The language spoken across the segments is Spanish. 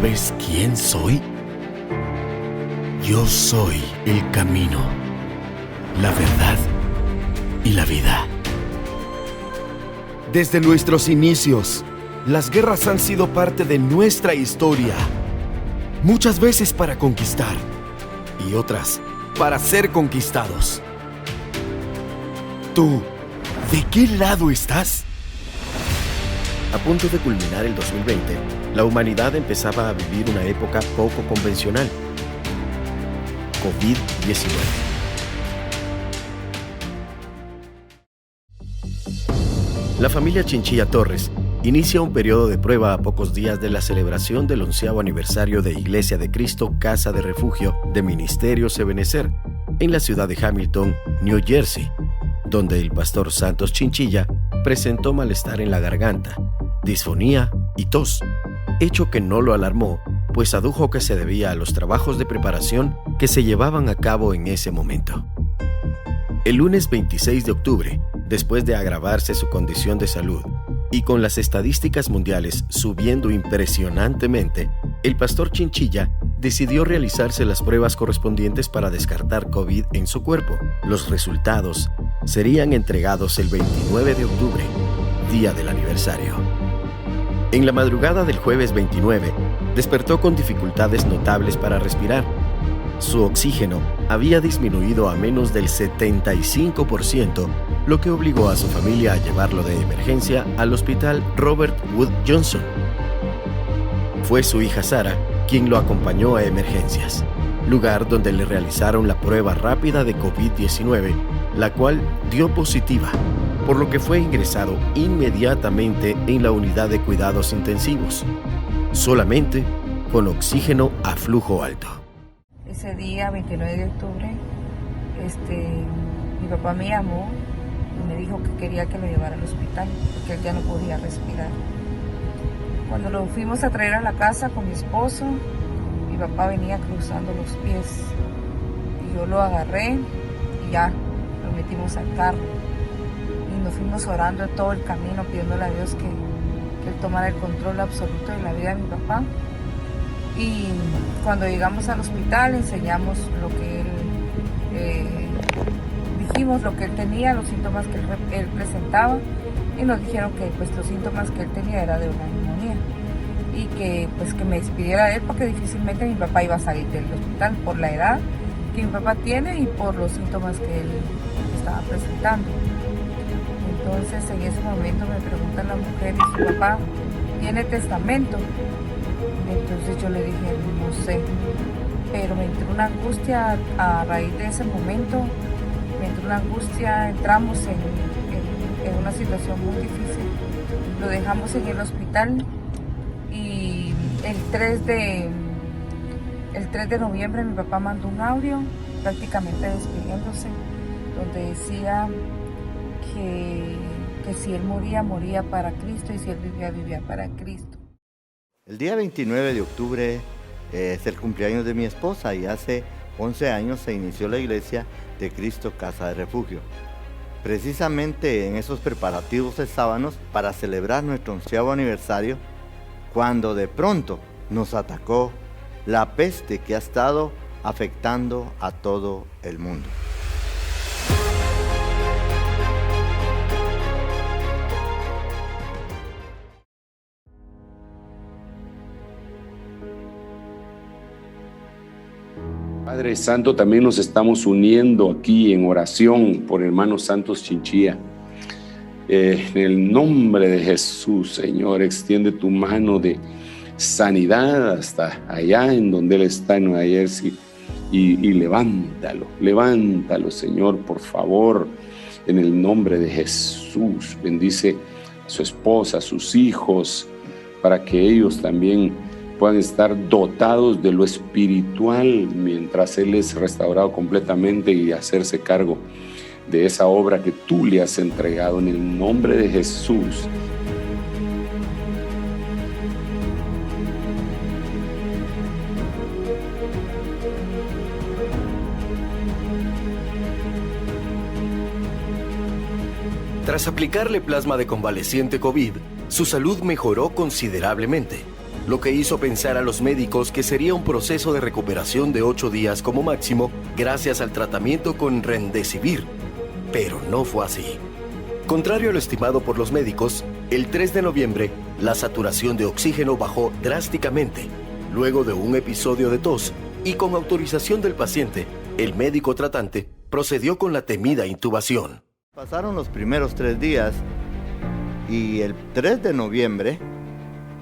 ¿Sabes quién soy? Yo soy el camino, la verdad y la vida. Desde nuestros inicios, las guerras han sido parte de nuestra historia. Muchas veces para conquistar y otras para ser conquistados. ¿Tú, de qué lado estás? A punto de culminar el 2020, la humanidad empezaba a vivir una época poco convencional. COVID-19. La familia Chinchilla Torres inicia un periodo de prueba a pocos días de la celebración del 11º aniversario de Iglesia de Cristo Casa de Refugio de Ministerios Ebenezer en la ciudad de Hamilton, New Jersey, donde el pastor Santos Chinchilla presentó malestar en la garganta, disfonía y tos, hecho que no lo alarmó, pues adujo que se debía a los trabajos de preparación que se llevaban a cabo en ese momento. El lunes 26 de octubre, después de agravarse su condición de salud y con las estadísticas mundiales subiendo impresionantemente, el pastor Chinchilla decidió realizarse las pruebas correspondientes para descartar COVID en su cuerpo. Los resultados serían entregados el 29 de octubre, día del aniversario. En la madrugada del jueves 29, despertó con dificultades notables para respirar. Su oxígeno había disminuido a menos del 75%, lo que obligó a su familia a llevarlo de emergencia al hospital Robert Wood Johnson. Fue su hija Sara quien lo acompañó a emergencias, lugar donde le realizaron la prueba rápida de COVID-19, la cual dio positiva, por lo que fue ingresado inmediatamente en la unidad de cuidados intensivos, solamente con oxígeno a flujo alto. Ese día, 29 de octubre, mi papá me llamó y me dijo que quería que lo llevara al hospital, porque él ya no podía respirar. Cuando lo fuimos a traer a la casa con mi esposo, mi papá venía cruzando los pies y yo lo agarré y ya lo metimos al carro. Y nos fuimos orando todo el camino, pidiéndole a Dios que Él tomara el control absoluto de la vida de mi papá. Y cuando llegamos al hospital enseñamos lo que dijimos lo que él tenía, los síntomas que él presentaba, y nos dijeron que pues los síntomas que él tenía era de una neumonía y que pues que me despidiera de él porque difícilmente mi papá iba a salir del hospital por la edad que mi papá tiene y por los síntomas que él estaba presentando. Entonces en ese momento me pregunta la mujer y su papá tiene testamento. Entonces yo le dije, no sé, pero me entró una angustia a raíz de ese momento, entramos en una situación muy difícil, lo dejamos en el hospital y el 3 de noviembre mi papá mandó un audio prácticamente despidiéndose, donde decía que si él moría, moría para Cristo y si él vivía, vivía para Cristo. El día 29 de octubre es el cumpleaños de mi esposa y hace 11 años se inició la Iglesia de Cristo Casa de Refugio. Precisamente en esos preparativos estábamos para celebrar nuestro 11º aniversario cuando de pronto nos atacó la peste que ha estado afectando a todo el mundo. Padre Santo, también nos estamos uniendo aquí en oración por hermano Santos Chinchilla. En el nombre de Jesús, Señor, extiende tu mano de sanidad hasta allá en donde Él está en Nueva Jersey y levántalo, Señor, por favor, en el nombre de Jesús. Bendice a su esposa, a sus hijos, para que ellos también puedan estar dotados de lo espiritual mientras Él es restaurado completamente y hacerse cargo de esa obra que tú le has entregado en el nombre de Jesús. Tras aplicarle plasma de convaleciente COVID, su salud mejoró considerablemente, lo que hizo pensar a los médicos que sería un proceso de recuperación de 8 días como máximo gracias al tratamiento con Remdesivir. Pero no fue así. Contrario a lo estimado por los médicos, el 3 de noviembre, la saturación de oxígeno bajó drásticamente. Luego de un episodio de tos y con autorización del paciente, el médico tratante procedió con la temida intubación. Pasaron los primeros 3 días y el 3 de noviembre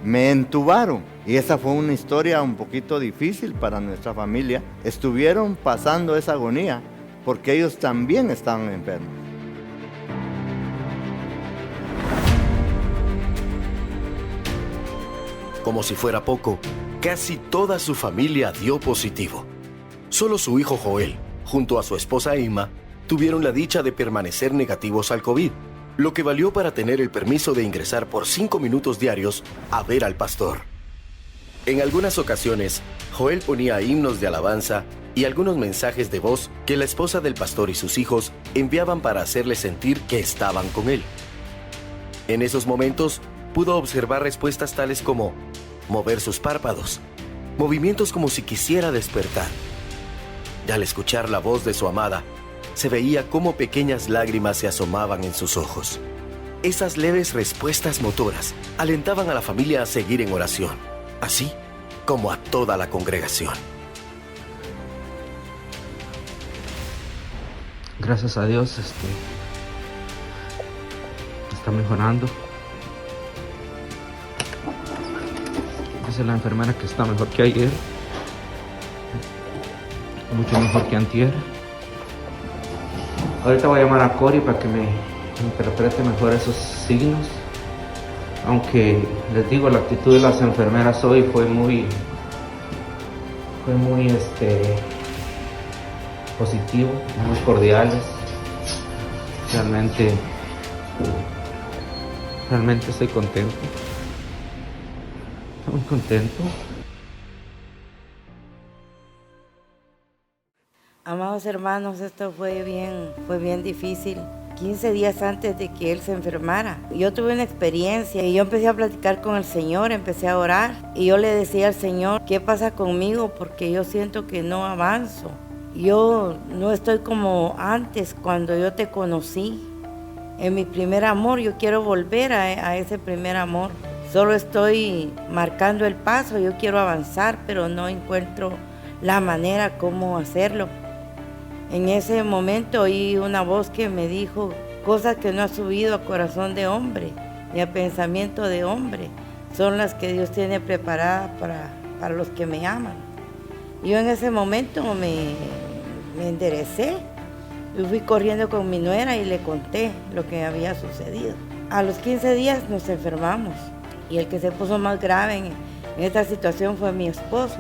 me entubaron. Y esa fue una historia un poquito difícil para nuestra familia. Estuvieron pasando esa agonía porque ellos también estaban enfermos. Como si fuera poco, casi toda su familia dio positivo. Solo su hijo Joel, junto a su esposa Emma, tuvieron la dicha de permanecer negativos al COVID, lo que valió para tener el permiso de ingresar por 5 minutos diarios a ver al pastor. En algunas ocasiones, Joel ponía himnos de alabanza y algunos mensajes de voz que la esposa del pastor y sus hijos enviaban para hacerle sentir que estaban con él. En esos momentos, pudo observar respuestas tales como mover sus párpados, movimientos como si quisiera despertar. Y al escuchar la voz de su amada, se veía cómo pequeñas lágrimas se asomaban en sus ojos. Esas leves respuestas motoras alentaban a la familia a seguir en oración, así como a toda la congregación. Gracias a Dios, está mejorando. Dice la enfermera que está mejor que ayer, mucho mejor que antier. Ahorita voy a llamar a Cori para que me interprete mejor esos signos. Aunque les digo, la actitud de las enfermeras hoy fue muy positivo, muy cordiales. Realmente estoy contento. Estoy muy contento. Amados hermanos, esto fue bien difícil. 15 días antes de que él se enfermara, yo tuve una experiencia y yo empecé a platicar con el Señor, empecé a orar y yo le decía al Señor, ¿qué pasa conmigo? Porque yo siento que no avanzo. Yo no estoy como antes cuando yo te conocí. En mi primer amor, yo quiero volver a ese primer amor. Solo estoy marcando el paso, yo quiero avanzar, pero no encuentro la manera cómo hacerlo. En ese momento oí una voz que me dijo cosas que no ha subido a corazón de hombre ni a pensamiento de hombre. Son las que Dios tiene preparadas para los que me aman. Yo en ese momento me enderecé. Yo fui corriendo con mi nuera y le conté lo que había sucedido. A los 15 días nos enfermamos y el que se puso más grave en esta situación fue mi esposo.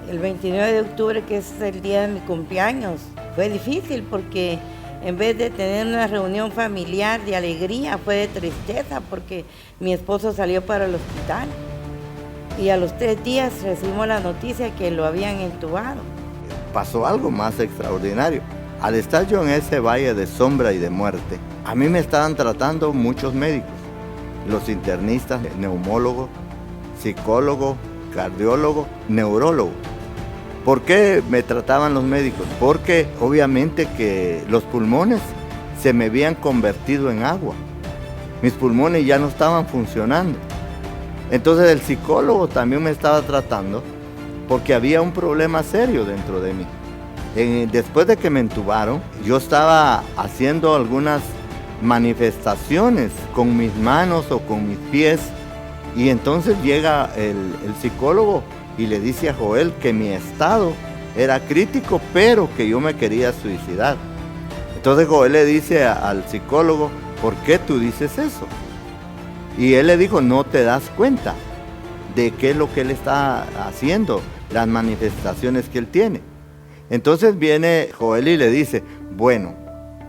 El 29 de octubre, que es el día de mi cumpleaños, fue difícil porque en vez de tener una reunión familiar de alegría, fue de tristeza porque mi esposo salió para el hospital. Y a los 3 días recibimos la noticia que lo habían entubado. Pasó algo más extraordinario. Al estar yo en ese valle de sombra y de muerte, a mí me estaban tratando muchos médicos. Los internistas, neumólogos, psicólogos, cardiólogos, neurólogos. ¿Por qué me trataban los médicos? Porque obviamente que los pulmones se me habían convertido en agua. Mis pulmones ya no estaban funcionando. Entonces el psicólogo también me estaba tratando porque había un problema serio dentro de mí. Después de que me entubaron, yo estaba haciendo algunas manifestaciones con mis manos o con mis pies. Y entonces llega el psicólogo y le dice a Joel que mi estado era crítico, pero que yo me quería suicidar. Entonces Joel le dice al psicólogo, ¿por qué tú dices eso? Y él le dijo, no te das cuenta de qué es lo que él está haciendo, las manifestaciones que él tiene. Entonces viene Joel y le dice, bueno,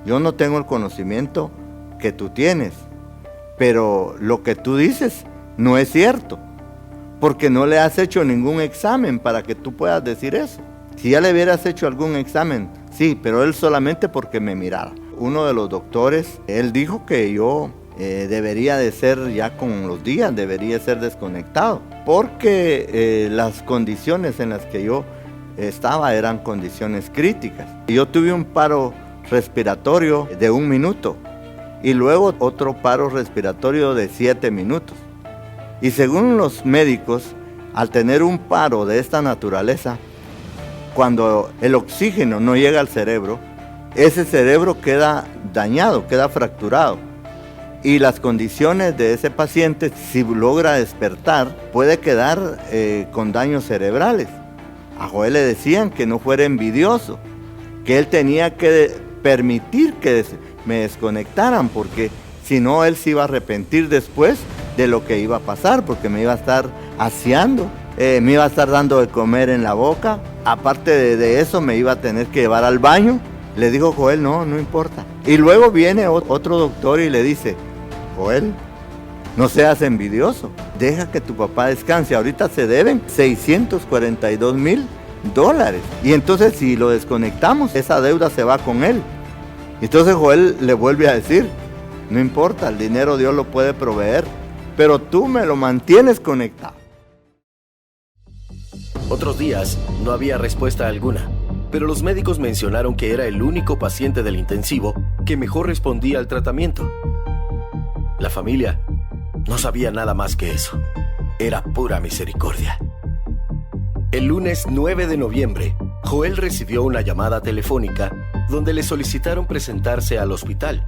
yo no tengo el conocimiento que tú tienes, pero lo que tú dices no es cierto, porque no le has hecho ningún examen para que tú puedas decir eso. Si ya le hubieras hecho algún examen, sí, pero él solamente porque me miraba. Uno de los doctores, él dijo que yo debería de ser ya con los días, debería ser desconectado, porque las condiciones en las que yo estaba eran condiciones críticas. Yo tuve un paro respiratorio de 1 minuto y luego otro paro respiratorio de 7 minutos. Y según los médicos, al tener un paro de esta naturaleza, cuando el oxígeno no llega al cerebro, ese cerebro queda dañado, queda fracturado. Y las condiciones de ese paciente, si logra despertar, puede quedar con daños cerebrales. A Joel le decían que no fuera envidioso, que él tenía que permitir que me desconectaran, porque si no, él se iba a arrepentir después de lo que iba a pasar, porque me iba a estar aseando, me iba a estar dando de comer en la boca. Aparte de eso, me iba a tener que llevar al baño. Le dijo Joel, no importa. Y luego viene otro doctor y le dice, Joel, no seas envidioso, deja que tu papá descanse. Ahorita se deben $642,000. Y entonces si lo desconectamos, esa deuda se va con él. Entonces Joel le vuelve a decir, no importa, el dinero Dios lo puede proveer, pero tú me lo mantienes conectado. Otros días no había respuesta alguna, pero los médicos mencionaron que era el único paciente del intensivo que mejor respondía al tratamiento. La familia no sabía nada más que eso. Era pura misericordia. El lunes 9 de noviembre, Joel recibió una llamada telefónica donde le solicitaron presentarse al hospital,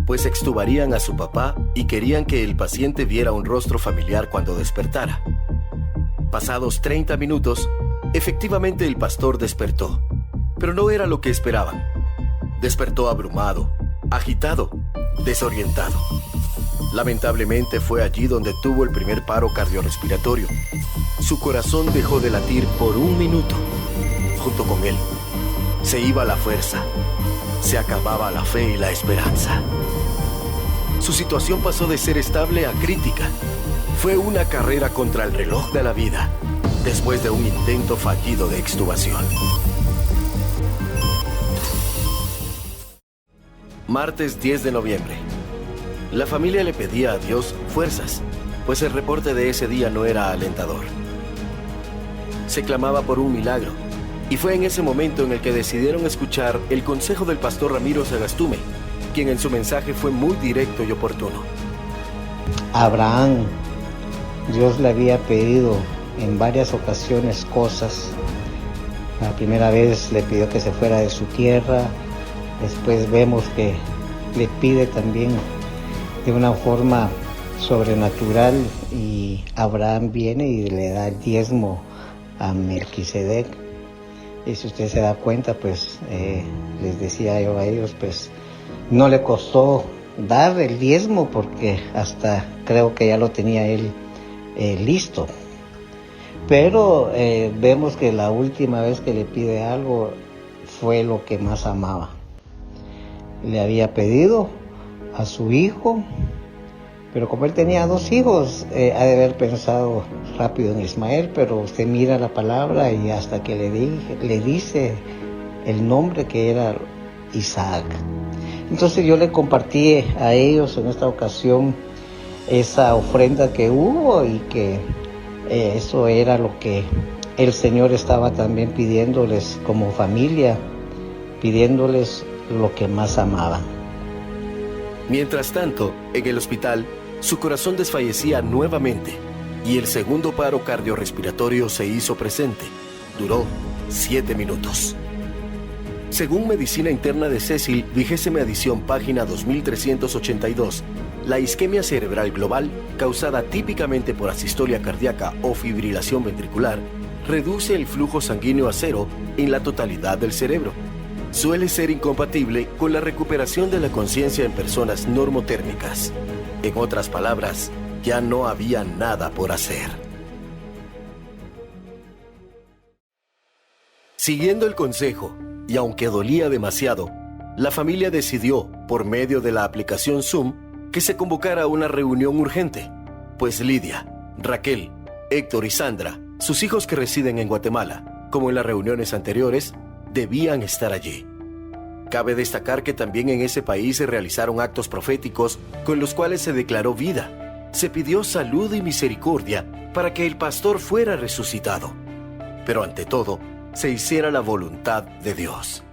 pues extubarían a su papá y querían que el paciente viera un rostro familiar cuando despertara. Pasados 30 minutos, efectivamente el pastor despertó, pero no era lo que esperaban. Despertó abrumado, agitado, desorientado. Lamentablemente fue allí donde tuvo el primer paro cardiorrespiratorio. Su corazón dejó de latir por 1 minuto. Junto con él, se iba la fuerza, se acababa la fe y la esperanza. Su situación pasó de ser estable a crítica. Fue una carrera contra el reloj de la vida, después de un intento fallido de extubación. Martes 10 de noviembre. La familia le pedía a Dios fuerzas, pues el reporte de ese día no era alentador. Se clamaba por un milagro, y fue en ese momento en el que decidieron escuchar el consejo del pastor Ramiro Sagastume, quien en su mensaje fue muy directo y oportuno. Abraham, Dios le había pedido en varias ocasiones cosas. La primera vez le pidió que se fuera de su tierra, después vemos que le pide también de una forma sobrenatural y Abraham viene y le da el diezmo a Melquisedec. Y si usted se da cuenta, pues les decía yo a ellos, pues no le costó dar el diezmo porque hasta creo que ya lo tenía él listo. Pero vemos que la última vez que le pide algo fue lo que más amaba. Le había pedido a su hijo, pero como él tenía 2 hijos, ha de haber pensado rápido en Ismael, pero usted mira la palabra y hasta que le dice el nombre que era Isaac. Entonces yo le compartí a ellos en esta ocasión esa ofrenda que hubo y que eso era lo que el Señor estaba también pidiéndoles como familia, pidiéndoles lo que más amaban. Mientras tanto, en el hospital, su corazón desfallecía nuevamente y el segundo paro cardiorrespiratorio se hizo presente. Duró 7 minutos. Según Medicina Interna de Cecil, 20ª edición, página 2382, la isquemia cerebral global, causada típicamente por asistolia cardíaca o fibrilación ventricular, reduce el flujo sanguíneo a 0 en la totalidad del cerebro. Suele ser incompatible con la recuperación de la conciencia en personas normotérmicas. En otras palabras, ya no había nada por hacer. Siguiendo el consejo, y aunque dolía demasiado, la familia decidió, por medio de la aplicación Zoom, que se convocara una reunión urgente, pues Lidia, Raquel, Héctor y Sandra, sus hijos que residen en Guatemala, como en las reuniones anteriores, debían estar allí. Cabe destacar que también en ese país se realizaron actos proféticos con los cuales se declaró vida. Se pidió salud y misericordia para que el pastor fuera resucitado. Pero ante todo, se hiciera la voluntad de Dios.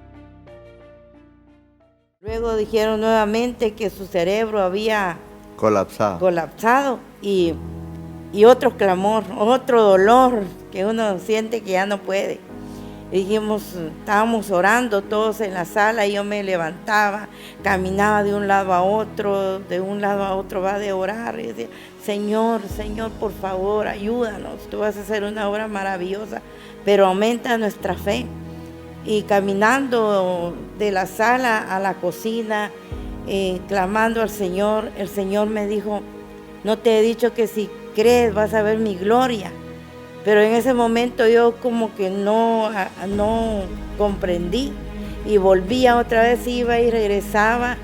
Luego dijeron nuevamente que su cerebro había colapsado y otro clamor, otro dolor que uno siente que ya no puede. Y estábamos orando todos en la sala y yo me levantaba, caminaba de un lado a otro va de orar y decía, Señor, por favor, ayúdanos, tú vas a hacer una obra maravillosa, pero aumenta nuestra fe. Y caminando de la sala a la cocina, clamando al Señor, el Señor me dijo, no te he dicho que si crees vas a ver mi gloria. Pero en ese momento yo como que no comprendí y volvía otra vez, iba y regresaba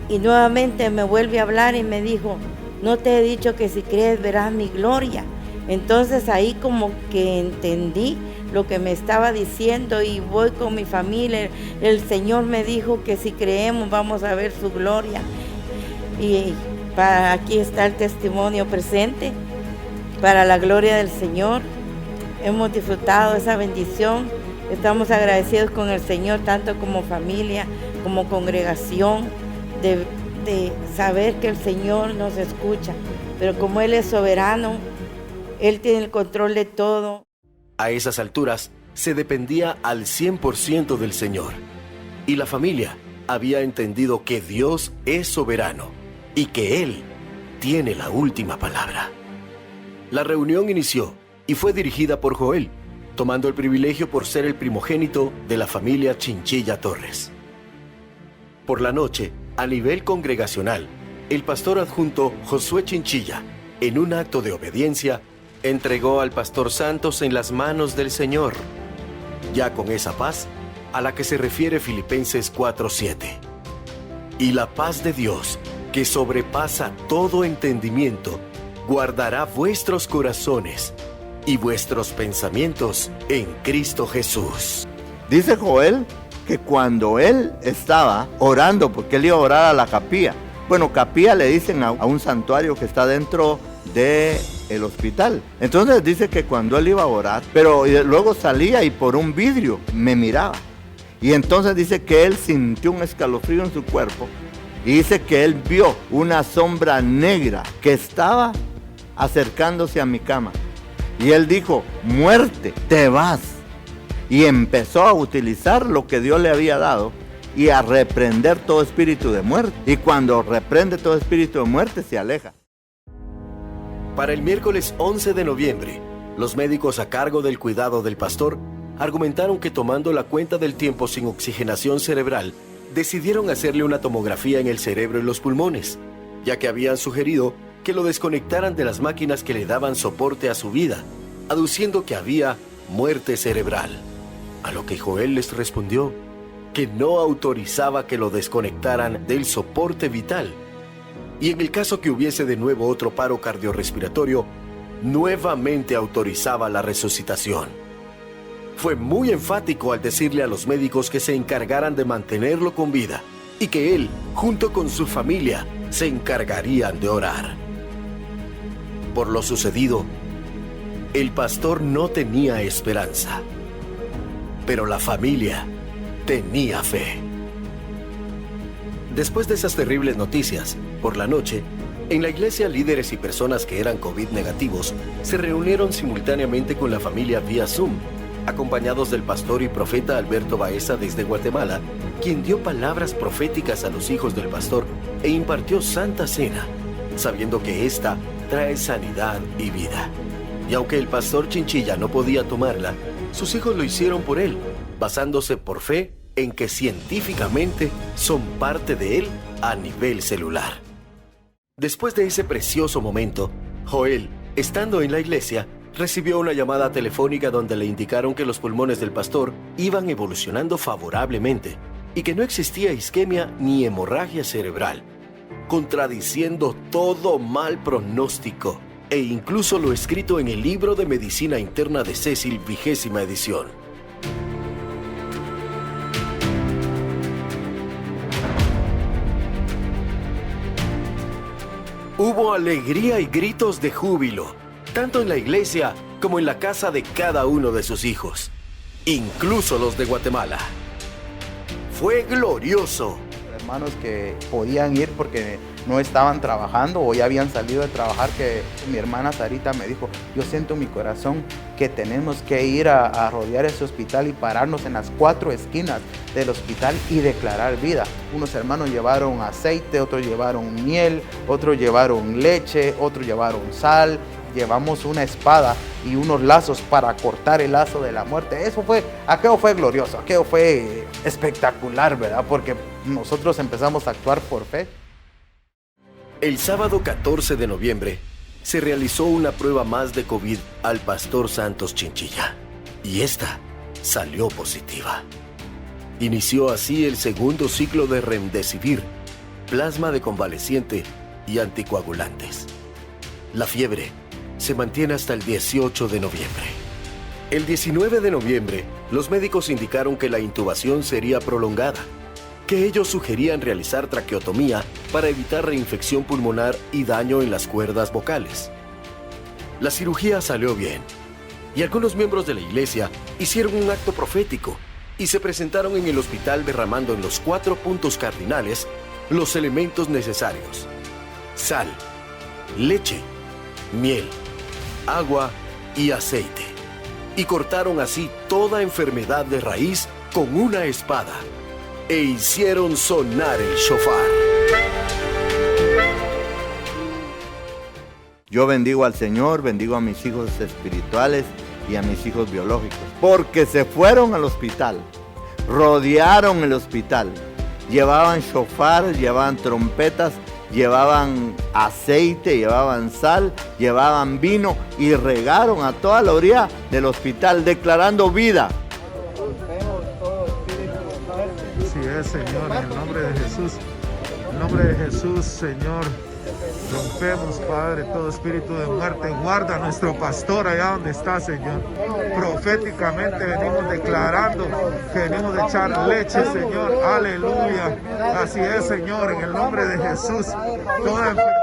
y nuevamente me vuelve a hablar y me dijo, no te he dicho que si crees verás mi gloria. Entonces ahí como que entendí lo que me estaba diciendo y voy con mi familia. El Señor me dijo que si creemos vamos a ver su gloria. Y aquí está el testimonio presente para la gloria del Señor. Hemos disfrutado esa bendición. Estamos agradecidos con el Señor, tanto como familia, como congregación, de saber que el Señor nos escucha. Pero como Él es soberano, Él tiene el control de todo. A esas alturas, se dependía al 100% del Señor. Y la familia había entendido que Dios es soberano y que Él tiene la última palabra. La reunión inició y fue dirigida por Joel, tomando el privilegio por ser el primogénito de la familia Chinchilla Torres. Por la noche, a nivel congregacional, el pastor adjunto Josué Chinchilla, en un acto de obediencia, entregó al pastor Santos en las manos del Señor, ya con esa paz a la que se refiere Filipenses 4:7. Y la paz de Dios, que sobrepasa todo entendimiento, guardará vuestros corazones y vuestros pensamientos en Cristo Jesús. Dice Joel que cuando él estaba orando, porque él iba a orar a la capilla. Bueno, capilla le dicen a un santuario que está dentro del hospital. Entonces dice que cuando él iba a orar, pero luego salía y por un vidrio me miraba. Y entonces dice que él sintió un escalofrío en su cuerpo y dice que él vio una sombra negra que estaba acercándose a mi cama. Y él dijo, muerte, te vas. Y empezó a utilizar lo que Dios le había dado y a reprender todo espíritu de muerte. Y cuando reprende todo espíritu de muerte, se aleja. Para el miércoles 11 de noviembre, los médicos a cargo del cuidado del pastor argumentaron que tomando la cuenta del tiempo sin oxigenación cerebral, decidieron hacerle una tomografía en el cerebro y los pulmones, ya que habían sugerido que lo desconectaran de las máquinas que le daban soporte a su vida, aduciendo que había muerte cerebral. A lo que Joel les respondió que no autorizaba que lo desconectaran del soporte vital, y en el caso que hubiese de nuevo otro paro cardiorrespiratorio, nuevamente autorizaba la resucitación. Fue muy enfático al decirle a los médicos que se encargaran de mantenerlo con vida y que él, junto con su familia, se encargarían de orar. Por lo sucedido, el pastor no tenía esperanza, pero la familia tenía fe. Después de esas terribles noticias, por la noche, en la iglesia líderes y personas que eran COVID negativos se reunieron simultáneamente con la familia vía Zoom, acompañados del pastor y profeta Alberto Baeza desde Guatemala, quien dio palabras proféticas a los hijos del pastor e impartió Santa Cena, sabiendo que ésta trae sanidad y vida. Y aunque el pastor Chinchilla no podía tomarla, sus hijos lo hicieron por él, basándose por fe en que científicamente son parte de él a nivel celular. Después de ese precioso momento, Joel, estando en la iglesia, recibió una llamada telefónica donde le indicaron que los pulmones del pastor iban evolucionando favorablemente y que no existía isquemia ni hemorragia cerebral, contradiciendo todo mal pronóstico e incluso lo escrito en el libro de Medicina Interna de Cecil, 20ª edición. Hubo alegría y gritos de júbilo, tanto en la iglesia como en la casa de cada uno de sus hijos, incluso los de Guatemala. Fue glorioso. Hermanos que podían ir porque no estaban trabajando o ya habían salido de trabajar, que mi hermana Sarita me dijo, yo siento en mi corazón que tenemos que ir a rodear ese hospital y pararnos en las 4 esquinas del hospital y declarar vida. Unos hermanos llevaron aceite, otros llevaron miel, otros llevaron leche, otros llevaron sal. Llevamos una espada y unos lazos para cortar el lazo de la muerte. Aquello fue glorioso, aquello fue espectacular, ¿verdad? Porque nosotros empezamos a actuar por fe. El sábado 14 de noviembre se realizó una prueba más de COVID al pastor Santos Chinchilla, y esta salió positiva. Inició así el segundo ciclo de Remdesivir, plasma de convaleciente y anticoagulantes. La fiebre se mantiene hasta el 18 de noviembre. El 19 de noviembre, los médicos indicaron que la intubación sería prolongada, que ellos sugerían realizar traqueotomía para evitar reinfección pulmonar y daño en las cuerdas vocales. La cirugía salió bien, y algunos miembros de la iglesia hicieron un acto profético y se presentaron en el hospital derramando en los 4 puntos cardinales los elementos necesarios: sal, leche, miel, agua y aceite, y cortaron así toda enfermedad de raíz con una espada e hicieron sonar el shofar. Yo bendigo al Señor, bendigo a mis hijos espirituales y a mis hijos biológicos, porque se fueron al hospital, rodearon el hospital, llevaban shofar, llevaban trompetas, llevaban aceite, llevaban sal, llevaban vino y regaron a toda la orilla del hospital declarando vida. Así es, Señor, en el nombre de Jesús. En el nombre de Jesús, Señor, rompemos, Padre, todo espíritu de muerte. Guarda a nuestro pastor allá donde está, Señor. Proféticamente venimos declarando que venimos de echar leche, Señor. Aleluya. Así es, Señor, en el nombre de Jesús. Toda enfermedad.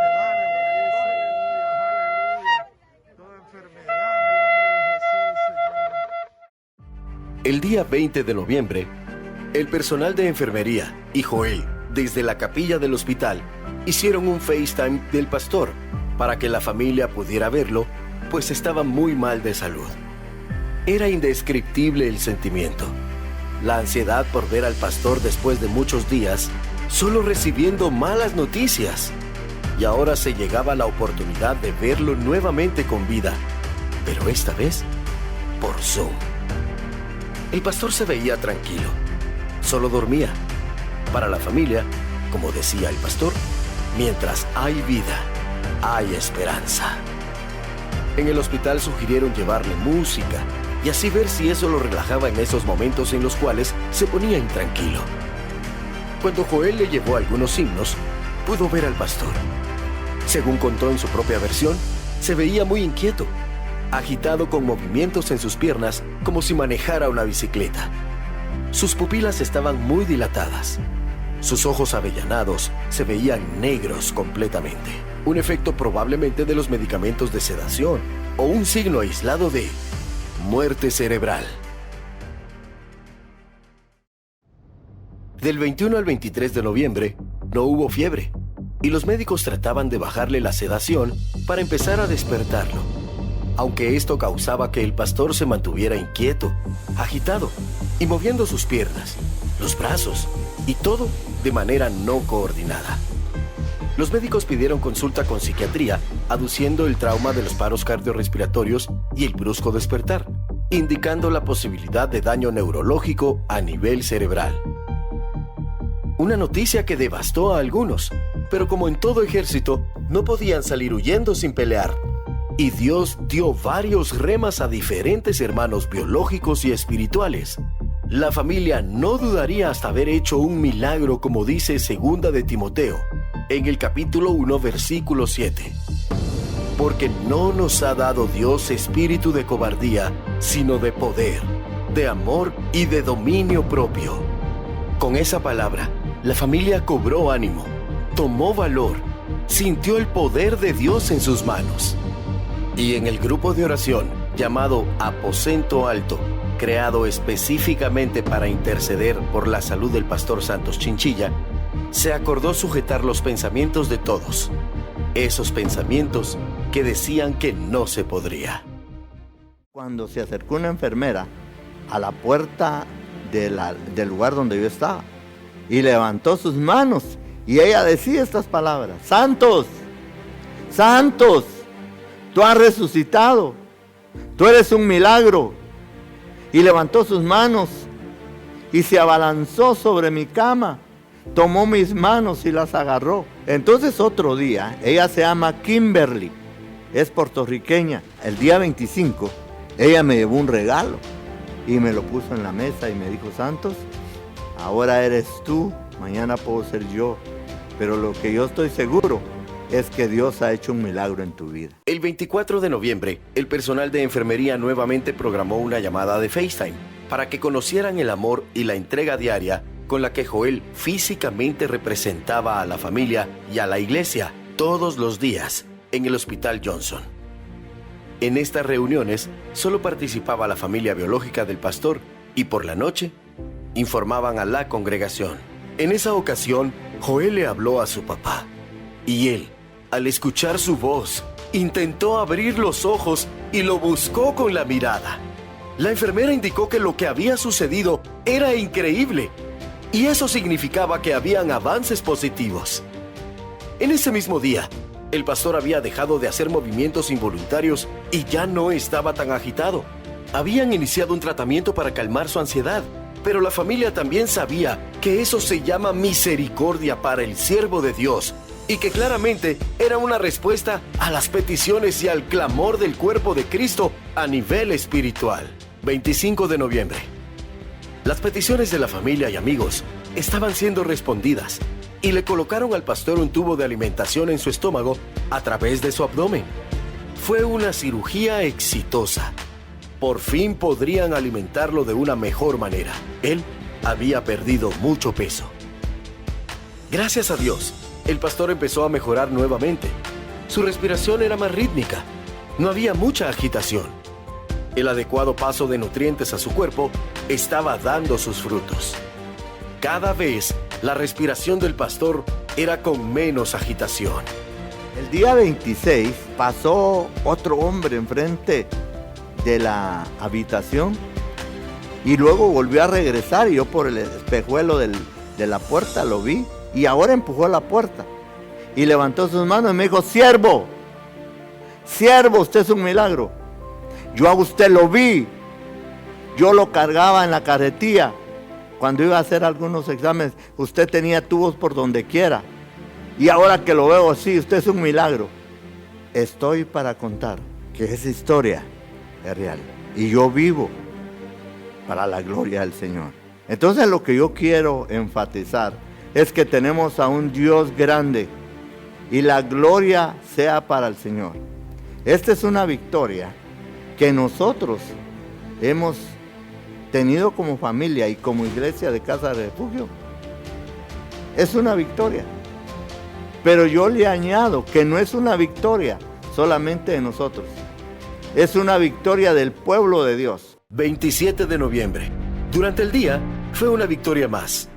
El día 20 de noviembre, el personal de enfermería y Joel, desde la capilla del hospital, hicieron un FaceTime del pastor para que la familia pudiera verlo, pues estaba muy mal de salud. Era indescriptible el sentimiento, la ansiedad por ver al pastor después de muchos días, solo recibiendo malas noticias. Y ahora se llegaba la oportunidad de verlo nuevamente con vida, pero esta vez por Zoom. El pastor se veía tranquilo, solo dormía. Para la familia, como decía el pastor, mientras hay vida, hay esperanza. En el hospital sugirieron llevarle música y así ver si eso lo relajaba en esos momentos en los cuales se ponía intranquilo. Cuando Joel le llevó algunos himnos, pudo ver al pastor. Según contó en su propia versión, se veía muy inquieto, agitado con movimientos en sus piernas como si manejara una bicicleta. Sus pupilas estaban muy dilatadas. Sus ojos avellanados se veían negros completamente. Un efecto probablemente de los medicamentos de sedación o un signo aislado de muerte cerebral. Del 21 al 23 de noviembre no hubo fiebre y los médicos trataban de bajarle la sedación para empezar a despertarlo, aunque esto causaba que el pastor se mantuviera inquieto, agitado y moviendo sus piernas, los brazos y todo de manera no coordinada. Los médicos pidieron consulta con psiquiatría, aduciendo el trauma de los paros cardiorrespiratorios y el brusco despertar, indicando la posibilidad de daño neurológico a nivel cerebral. Una noticia que devastó a algunos, pero como en todo ejército, no podían salir huyendo sin pelear. Y Dios dio varios remas a diferentes hermanos biológicos y espirituales. La familia no dudaría hasta haber hecho un milagro, como dice 2 de Timoteo, en el capítulo 1, versículo 7. Porque no nos ha dado Dios espíritu de cobardía, sino de poder, de amor y de dominio propio. Con esa palabra, la familia cobró ánimo, tomó valor sintió el poder de Dios en sus manos. Y en el grupo de oración llamado Aposento Alto, creado específicamente para interceder por la salud del pastor Santos Chinchilla, se acordó sujetar los pensamientos de todos, esos pensamientos que decían que no se podría. Cuando se acercó una enfermera a la puerta del lugar donde yo estaba y levantó sus manos y ella decía estas palabras: Santos, Santos, tú has resucitado, tú eres un milagro. Y levantó sus manos y se abalanzó sobre mi cama, tomó mis manos y las agarró. Entonces otro día, ella se llama Kimberly, es puertorriqueña. El día 25, ella me llevó un regalo y me lo puso en la mesa y me dijo: Santos, ahora eres tú, mañana puedo ser yo, pero lo que yo estoy seguro es que Dios ha hecho un milagro en tu vida. El 24 de noviembre, el personal de enfermería nuevamente programó una llamada de FaceTime para que conocieran el amor y la entrega diaria con la que Joel físicamente representaba a la familia y a la iglesia todos los días en el Hospital Johnson. En estas reuniones solo participaba la familia biológica del pastor y por la noche informaban a la congregación. En esa ocasión, Joel le habló a su papá y él, al escuchar su voz, intentó abrir los ojos y lo buscó con la mirada. La enfermera indicó que lo que había sucedido era increíble y eso significaba que habían avances positivos. En ese mismo día, el pastor había dejado de hacer movimientos involuntarios y ya no estaba tan agitado. Habían iniciado un tratamiento para calmar su ansiedad, pero la familia también sabía que eso se llama misericordia para el siervo de Dios y que claramente era una respuesta a las peticiones y al clamor del cuerpo de Cristo a nivel espiritual. 25 de noviembre. Las peticiones de la familia y amigos estaban siendo respondidas y le colocaron al pastor un tubo de alimentación en su estómago a través de su abdomen. Fue una cirugía exitosa. Por fin podrían alimentarlo de una mejor manera. Él había perdido mucho peso. Gracias a Dios, el pastor empezó a mejorar nuevamente. Su respiración era más rítmica. No había mucha agitación. El adecuado paso de nutrientes a su cuerpo estaba dando sus frutos. Cada vez, la respiración del pastor era con menos agitación. El día 26 pasó otro hombre enfrente de la habitación y luego volvió a regresar y yo por el espejuelo de la puerta lo vi y ahora empujó la puerta y levantó sus manos y me dijo: siervo, siervo, usted es un milagro. Yo a usted lo vi, yo lo cargaba en la carretilla cuando iba a hacer algunos exámenes, usted tenía tubos por donde quiera y ahora que lo veo así, usted es un milagro. Estoy para contar que esa historia es real y yo vivo para la gloria del Señor. Entonces lo que yo quiero enfatizar es que tenemos a un Dios grande y la gloria sea para el Señor. Esta es una victoria que nosotros hemos tenido como familia y como iglesia de Casa de Refugio. Es una victoria. Pero yo le añado que no es una victoria solamente de nosotros. Es una victoria del pueblo de Dios. 27 de noviembre. Durante el día fue una victoria más.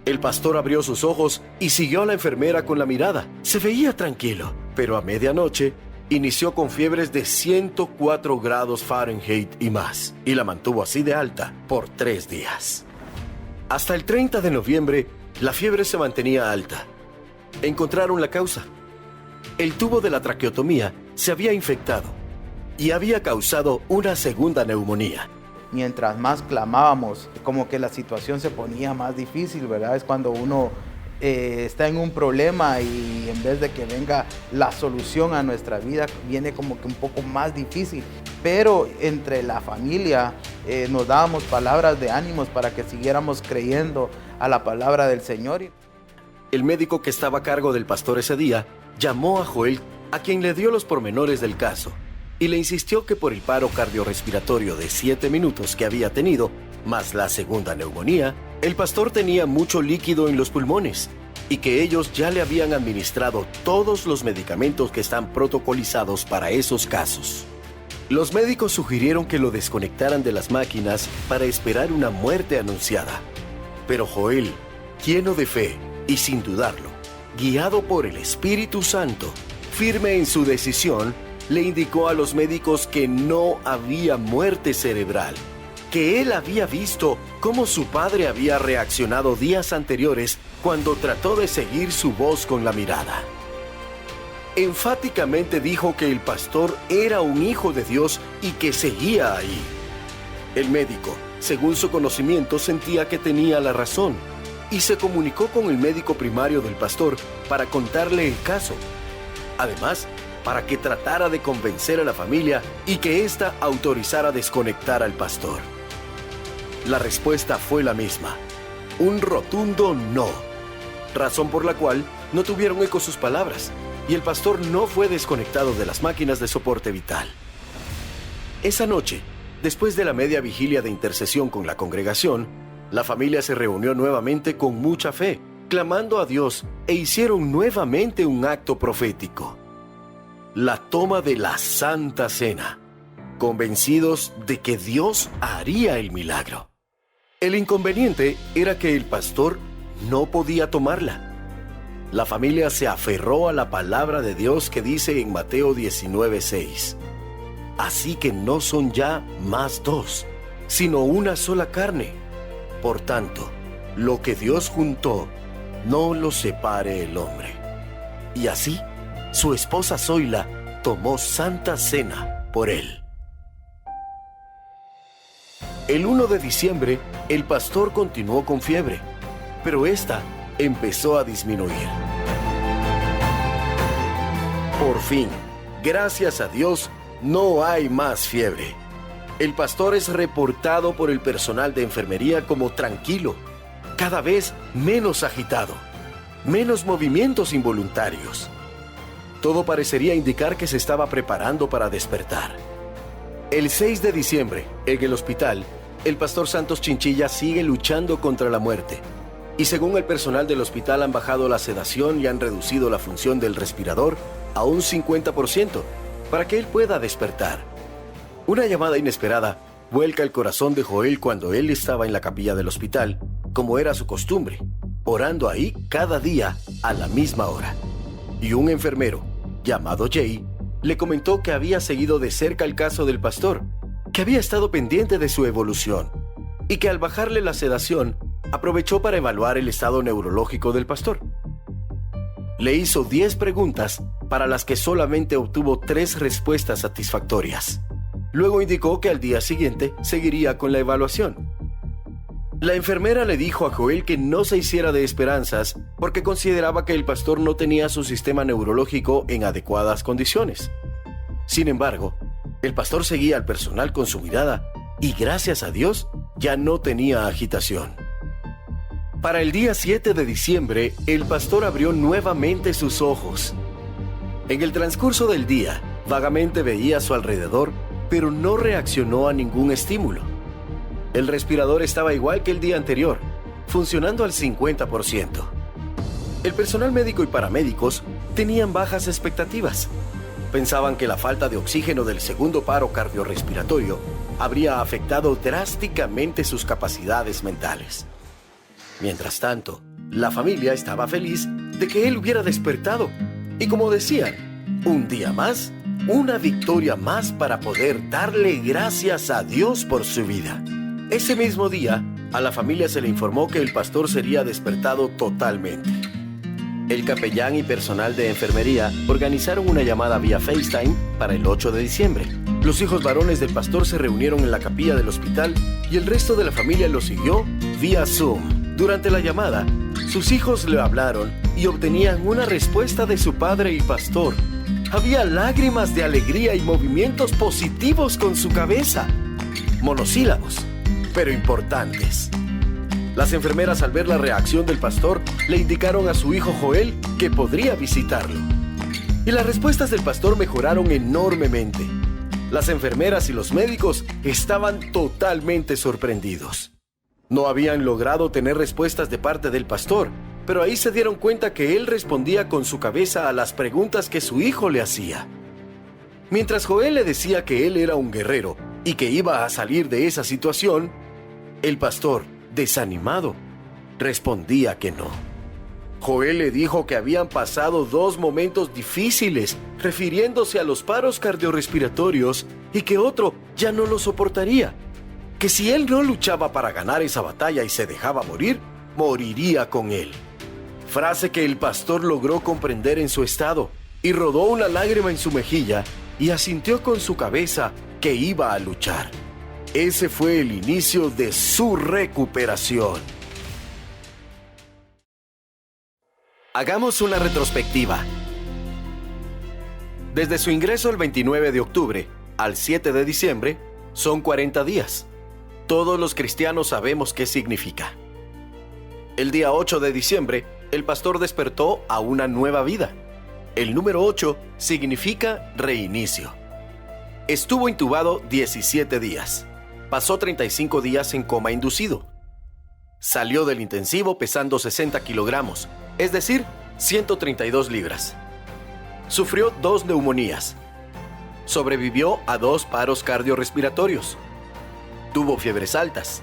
El pastor abrió sus ojos y siguió a la enfermera con la mirada. Se veía tranquilo, pero a medianoche inició con fiebres de 104 grados Fahrenheit y más, y la mantuvo así de alta por 3 días. Hasta el 30 de noviembre, la fiebre se mantenía alta. Encontraron la causa. El tubo de la traqueotomía se había infectado y había causado una segunda neumonía. Mientras más clamábamos, como que la situación se ponía más difícil, ¿verdad? Es cuando uno está en un problema y en vez de que venga la solución a nuestra vida, viene como que un poco más difícil. Pero entre la familia nos dábamos palabras de ánimos para que siguiéramos creyendo a la palabra del Señor. El médico que estaba a cargo del pastor ese día llamó a Joel, a quien le dio los pormenores del caso, y le insistió que por el paro cardiorrespiratorio de 7 minutos que había tenido, más la segunda neumonía, el pastor tenía mucho líquido en los pulmones y que ellos ya le habían administrado todos los medicamentos que están protocolizados para esos casos. Los médicos sugirieron que lo desconectaran de las máquinas para esperar una muerte anunciada. Pero Joel, lleno de fe y sin dudarlo, guiado por el Espíritu Santo, firme en su decisión, le indicó a los médicos que no había muerte cerebral, que él había visto cómo su padre había reaccionado días anteriores cuando trató de seguir su voz con la mirada. Enfáticamente dijo que el pastor era un hijo de Dios y que seguía ahí. El médico, según su conocimiento, sentía que tenía la razón y se comunicó con el médico primario del pastor para contarle el caso. Además, para que tratara de convencer a la familia y que ésta autorizara desconectar al pastor. La respuesta fue la misma, un rotundo no, razón por la cual no tuvieron eco sus palabras y el pastor no fue desconectado de las máquinas de soporte vital. Esa noche, después de la media vigilia de intercesión con la congregación, la familia se reunió nuevamente con mucha fe, clamando a Dios e hicieron nuevamente un acto profético. La toma de la Santa Cena, convencidos de que Dios haría el milagro. El inconveniente era que el pastor no podía tomarla. La familia se aferró a la palabra de Dios que dice en Mateo 19:6. Así que no son ya más dos, sino una sola carne. Por tanto, lo que Dios juntó, no lo separe el hombre. Y así, su esposa Zoila tomó Santa Cena por él. El 1 de diciembre, el pastor continuó con fiebre, pero esta empezó a disminuir. Por fin, gracias a Dios, no hay más fiebre. El pastor es reportado por el personal de enfermería como tranquilo, cada vez menos agitado, menos movimientos involuntarios. Todo parecería indicar que se estaba preparando para despertar. El 6 de diciembre, en el hospital, el pastor Santos Chinchilla sigue luchando contra la muerte. Y según el personal del hospital han bajado la sedación y han reducido la función del respirador a un 50% para que él pueda despertar. Una llamada inesperada vuelca el corazón de Joel cuando él estaba en la capilla del hospital, como era su costumbre, orando ahí cada día a la misma hora. Y un enfermero, llamado Jay, le comentó que había seguido de cerca el caso del pastor, que había estado pendiente de su evolución y que al bajarle la sedación, aprovechó para evaluar el estado neurológico del pastor. Le hizo 10 preguntas para las que solamente obtuvo 3 respuestas satisfactorias. Luego indicó que al día siguiente seguiría con la evaluación. La enfermera le dijo a Joel que no se hiciera de esperanzas porque consideraba que el pastor no tenía su sistema neurológico en adecuadas condiciones. Sin embargo, el pastor seguía al personal con su mirada y gracias a Dios ya no tenía agitación. Para el día 7 de diciembre, el pastor abrió nuevamente sus ojos. En el transcurso del día, vagamente veía a su alrededor, pero no reaccionó a ningún estímulo. El respirador estaba igual que el día anterior, funcionando al 50%. El personal médico y paramédicos tenían bajas expectativas. Pensaban que la falta de oxígeno del segundo paro cardiorrespiratorio habría afectado drásticamente sus capacidades mentales. Mientras tanto, la familia estaba feliz de que él hubiera despertado. Y como decían, un día más, una victoria más para poder darle gracias a Dios por su vida. Ese mismo día, a la familia se le informó que el pastor sería despertado totalmente. El capellán y personal de enfermería organizaron una llamada vía FaceTime para el 8 de diciembre. Los hijos varones del pastor se reunieron en la capilla del hospital y el resto de la familia lo siguió vía Zoom. Durante la llamada, sus hijos le hablaron y obtenían una respuesta de su padre y pastor. Había lágrimas de alegría y movimientos positivos con su cabeza. Monosílabos, pero importantes. Las enfermeras, al ver la reacción del pastor, le indicaron a su hijo Joel que podría visitarlo. Y las respuestas del pastor mejoraron enormemente. Las enfermeras y los médicos estaban totalmente sorprendidos. No habían logrado tener respuestas de parte del pastor, pero ahí se dieron cuenta que él respondía con su cabeza a las preguntas que su hijo le hacía. Mientras Joel le decía que él era un guerrero y que iba a salir de esa situación, el pastor, desanimado, respondía que no. Joel le dijo que habían pasado 2 momentos difíciles, refiriéndose a los paros cardiorrespiratorios, y que otro ya no lo soportaría. Que si él no luchaba para ganar esa batalla y se dejaba morir, moriría con él. Frase que el pastor logró comprender en su estado, y rodó una lágrima en su mejilla y asintió con su cabeza que iba a luchar. Ese fue el inicio de su recuperación. Hagamos una retrospectiva. Desde su ingreso el 29 de octubre al 7 de diciembre, son 40 días. Todos los cristianos sabemos qué significa. El día 8 de diciembre, el pastor despertó a una nueva vida. El número 8 significa reinicio. Estuvo intubado 17 días. Pasó 35 días en coma inducido. Salió del intensivo pesando 60 kilogramos, es decir, 132 libras. Sufrió 2 neumonías. Sobrevivió a 2 paros cardiorrespiratorios. Tuvo fiebres altas.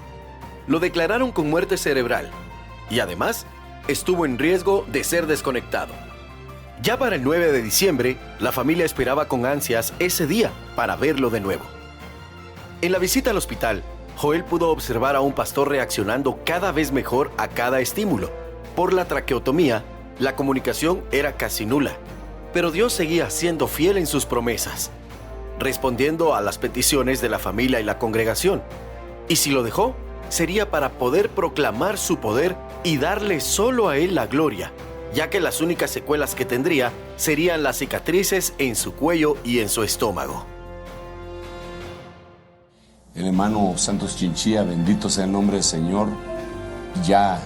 Lo declararon con muerte cerebral. Y además, estuvo en riesgo de ser desconectado. Ya para el 9 de diciembre, la familia esperaba con ansias ese día para verlo de nuevo. En la visita al hospital, Joel pudo observar a un pastor reaccionando cada vez mejor a cada estímulo. Por la traqueotomía, la comunicación era casi nula, pero Dios seguía siendo fiel en sus promesas, respondiendo a las peticiones de la familia y la congregación. Y si lo dejó, sería para poder proclamar su poder y darle solo a él la gloria, ya que las únicas secuelas que tendría serían las cicatrices en su cuello y en su estómago. El hermano Santos Chinchilla, bendito sea el nombre del Señor, ya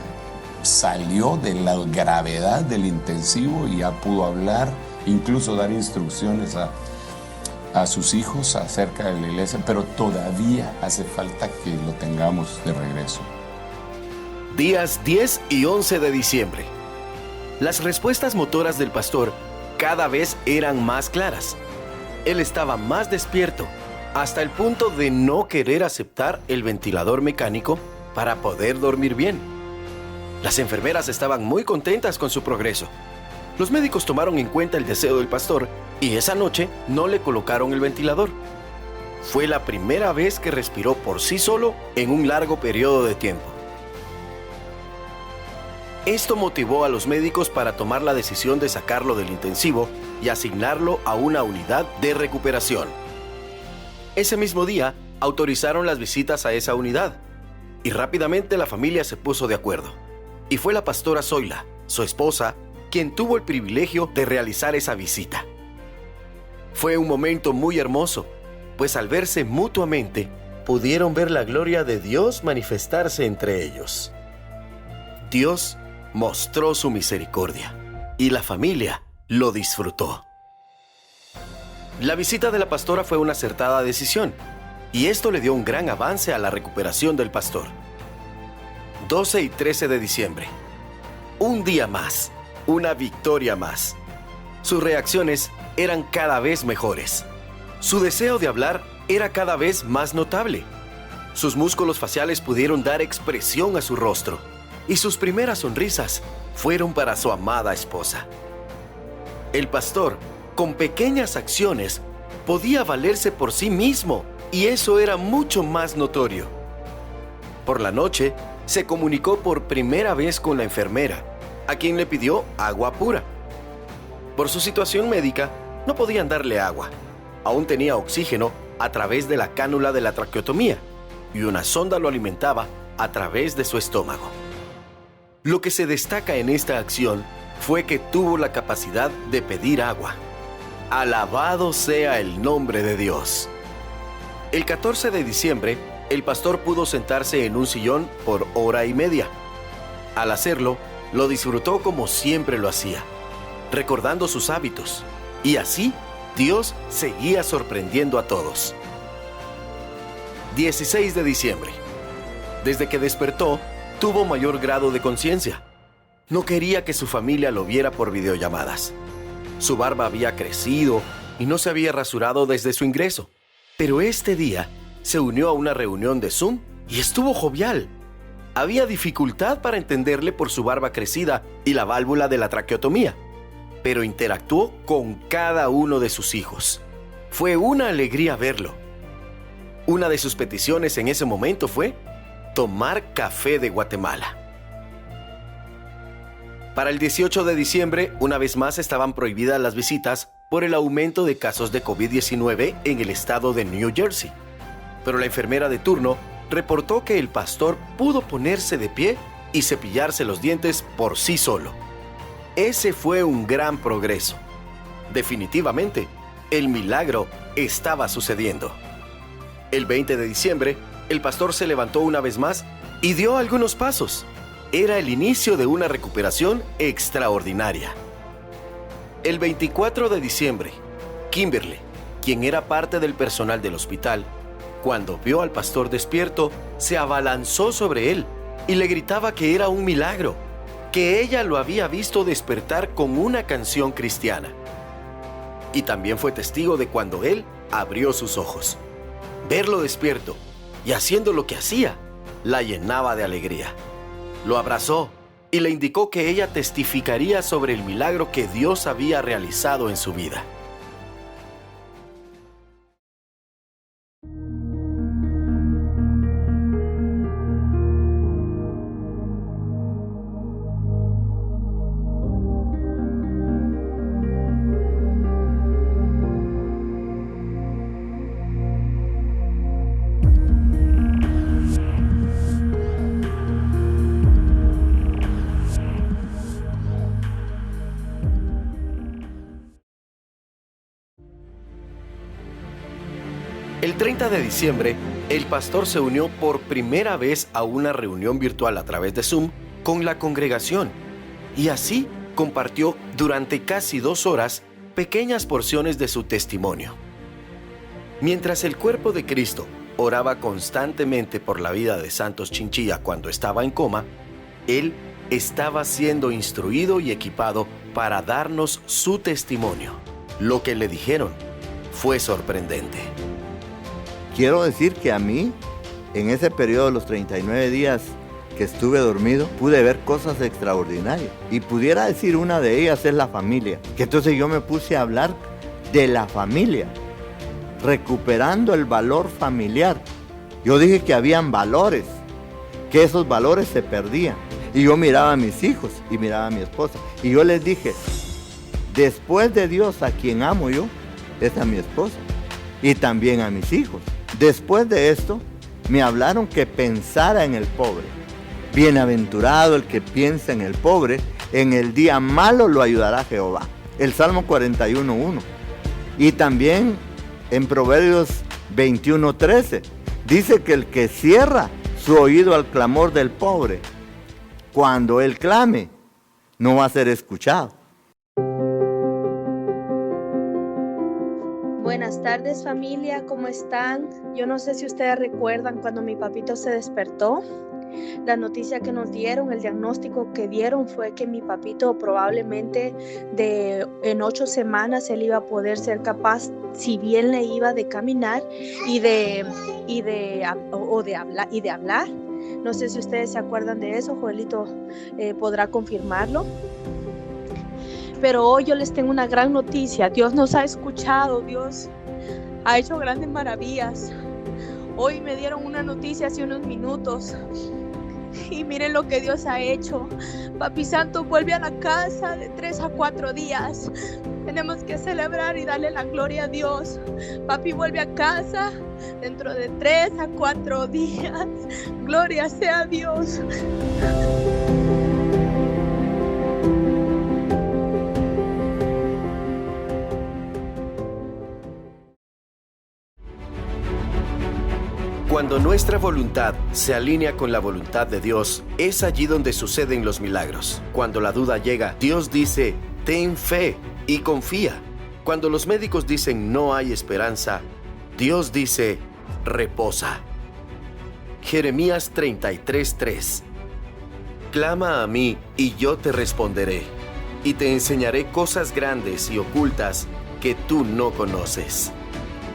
salió de la gravedad del intensivo y ya pudo hablar, incluso dar instrucciones a sus hijos acerca de la iglesia, pero todavía hace falta que lo tengamos de regreso. Días 10 y 11 de diciembre. Las respuestas motoras del pastor cada vez eran más claras. Él estaba más despierto, hasta el punto de no querer aceptar el ventilador mecánico para poder dormir bien. Las enfermeras estaban muy contentas con su progreso. Los médicos tomaron en cuenta el deseo del pastor y esa noche no le colocaron el ventilador. Fue la primera vez que respiró por sí solo en un largo periodo de tiempo. Esto motivó a los médicos para tomar la decisión de sacarlo del intensivo y asignarlo a una unidad de recuperación. Ese mismo día, autorizaron las visitas a esa unidad y rápidamente la familia se puso de acuerdo. Y fue la pastora Zoila, su esposa, quien tuvo el privilegio de realizar esa visita. Fue un momento muy hermoso, pues al verse mutuamente, pudieron ver la gloria de Dios manifestarse entre ellos. Dios mostró su misericordia y la familia lo disfrutó. La visita de la pastora fue una acertada decisión y esto le dio un gran avance a la recuperación del pastor. 12 y 13 de diciembre. Un día más, una victoria más. Sus reacciones eran cada vez mejores. Su deseo de hablar era cada vez más notable. Sus músculos faciales pudieron dar expresión a su rostro y sus primeras sonrisas fueron para su amada esposa. El pastor, con pequeñas acciones, podía valerse por sí mismo y eso era mucho más notorio. Por la noche, se comunicó por primera vez con la enfermera, a quien le pidió agua pura. Por su situación médica, no podían darle agua. Aún tenía oxígeno a través de la cánula de la traqueotomía y una sonda lo alimentaba a través de su estómago. Lo que se destaca en esta acción fue que tuvo la capacidad de pedir agua. Alabado sea el nombre de Dios. El 14 de diciembre, el pastor pudo sentarse en un sillón por 1 hora y media. Al hacerlo, lo disfrutó como siempre lo hacía, recordando sus hábitos. Y así, Dios seguía sorprendiendo a todos. 16 de diciembre. Desde que despertó, tuvo mayor grado de conciencia. No quería que su familia lo viera por videollamadas. Su barba había crecido y no se había rasurado desde su ingreso. Pero este día se unió a una reunión de Zoom y estuvo jovial. Había dificultad para entenderle por su barba crecida y la válvula de la traqueotomía, pero interactuó con cada uno de sus hijos. Fue una alegría verlo. Una de sus peticiones en ese momento fue tomar café de Guatemala. Para el 18 de diciembre, una vez más estaban prohibidas las visitas por el aumento de casos de COVID-19 en el estado de New Jersey. Pero la enfermera de turno reportó que el pastor pudo ponerse de pie y cepillarse los dientes por sí solo. Ese fue un gran progreso. Definitivamente, el milagro estaba sucediendo. El 20 de diciembre, el pastor se levantó una vez más y dio algunos pasos. Era el inicio de una recuperación extraordinaria. El 24 de diciembre, Kimberly, quien era parte del personal del hospital, cuando vio al pastor despierto, se abalanzó sobre él y le gritaba que era un milagro, que ella lo había visto despertar con una canción cristiana. Y también fue testigo de cuando él abrió sus ojos. Verlo despierto y haciendo lo que hacía, la llenaba de alegría. Lo abrazó y le indicó que ella testificaría sobre el milagro que Dios había realizado en su vida. El 30 de diciembre, el pastor se unió por primera vez a una reunión virtual a través de Zoom con la congregación y así compartió durante casi 2 horas pequeñas porciones de su testimonio. Mientras el cuerpo de Cristo oraba constantemente por la vida de Santos Chinchilla cuando estaba en coma, él estaba siendo instruido y equipado para darnos su testimonio. Lo que le dijeron fue sorprendente. Quiero decir que a mí, en ese periodo de los 39 días que estuve dormido, pude ver cosas extraordinarias. Y pudiera decir una de ellas es la familia. Que entonces yo me puse a hablar de la familia, recuperando el valor familiar. Yo dije que habían valores, que esos valores se perdían. Y yo miraba a mis hijos y miraba a mi esposa. Y yo les dije, después de Dios a quien amo yo, es a mi esposa y también a mis hijos. Después de esto, me hablaron que pensara en el pobre. Bienaventurado el que piensa en el pobre, en el día malo lo ayudará Jehová. El Salmo 41:1. Y también en Proverbios 21:13, dice que el que cierra su oído al clamor del pobre, cuando él clame, no va a ser escuchado. Buenas tardes, familia, ¿cómo están? Yo no sé si ustedes recuerdan cuando mi papito se despertó. La noticia que nos dieron, el diagnóstico que dieron fue que mi papito probablemente en 8 semanas él iba a poder ser capaz, si bien le iba de caminar y de hablar. No sé si ustedes se acuerdan de eso, Joelito podrá confirmarlo. Pero hoy yo les tengo una gran noticia. Dios nos ha escuchado, Dios ha hecho grandes maravillas. Hoy me dieron una noticia hace unos minutos y miren lo que Dios ha hecho. Papi Santo vuelve a la casa de 3 a 4 días. Tenemos que celebrar y darle la gloria a Dios. Papi vuelve a casa dentro de 3 a 4 días. Gloria sea a Dios. Cuando nuestra voluntad se alinea con la voluntad de Dios, es allí donde suceden los milagros. Cuando la duda llega, Dios dice, ten fe y confía. Cuando los médicos dicen no hay esperanza, Dios dice, reposa. Jeremías 33:3. clama a mí y yo te responderé, y te enseñaré cosas grandes y ocultas que tú no conoces.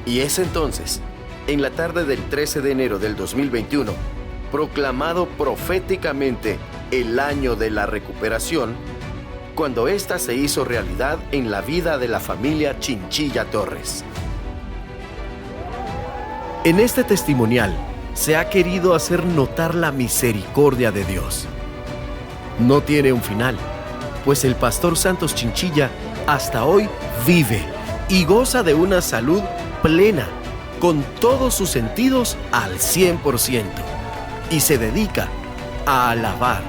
Y es entonces, en la tarde del 13 de enero del 2021, proclamado proféticamente el año de la recuperación, cuando ésta se hizo realidad en la vida de la familia Chinchilla Torres. En este testimonial se ha querido hacer notar la misericordia de Dios. No tiene un final, pues el pastor Santos Chinchilla hasta hoy vive y goza de una salud plena, con todos sus sentidos al 100%, y se dedica a alabar,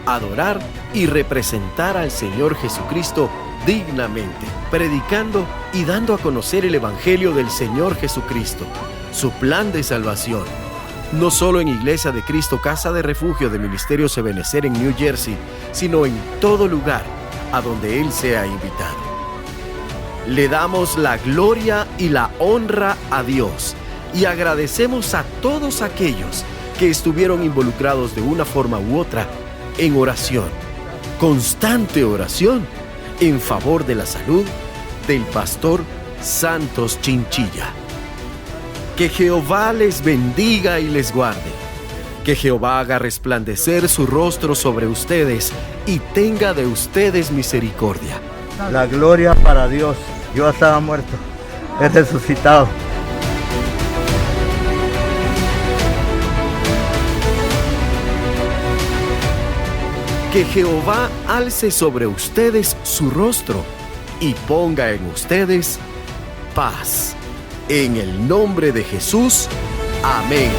adorar y representar al Señor Jesucristo dignamente, predicando y dando a conocer el Evangelio del Señor Jesucristo, su plan de salvación, no solo en Iglesia de Cristo Casa de Refugio de Ministerios Ebenecer en New Jersey, sino en todo lugar a donde Él sea invitado. Le damos la gloria y la honra a Dios y agradecemos a todos aquellos que estuvieron involucrados de una forma u otra en oración, constante oración, en favor de la salud del pastor Santos Chinchilla. Que Jehová les bendiga y les guarde. Que Jehová haga resplandecer su rostro sobre ustedes y tenga de ustedes misericordia. La gloria para Dios. Yo estaba muerto, he resucitado. Que Jehová alce sobre ustedes su rostro y ponga en ustedes paz. En el nombre de Jesús. Amén.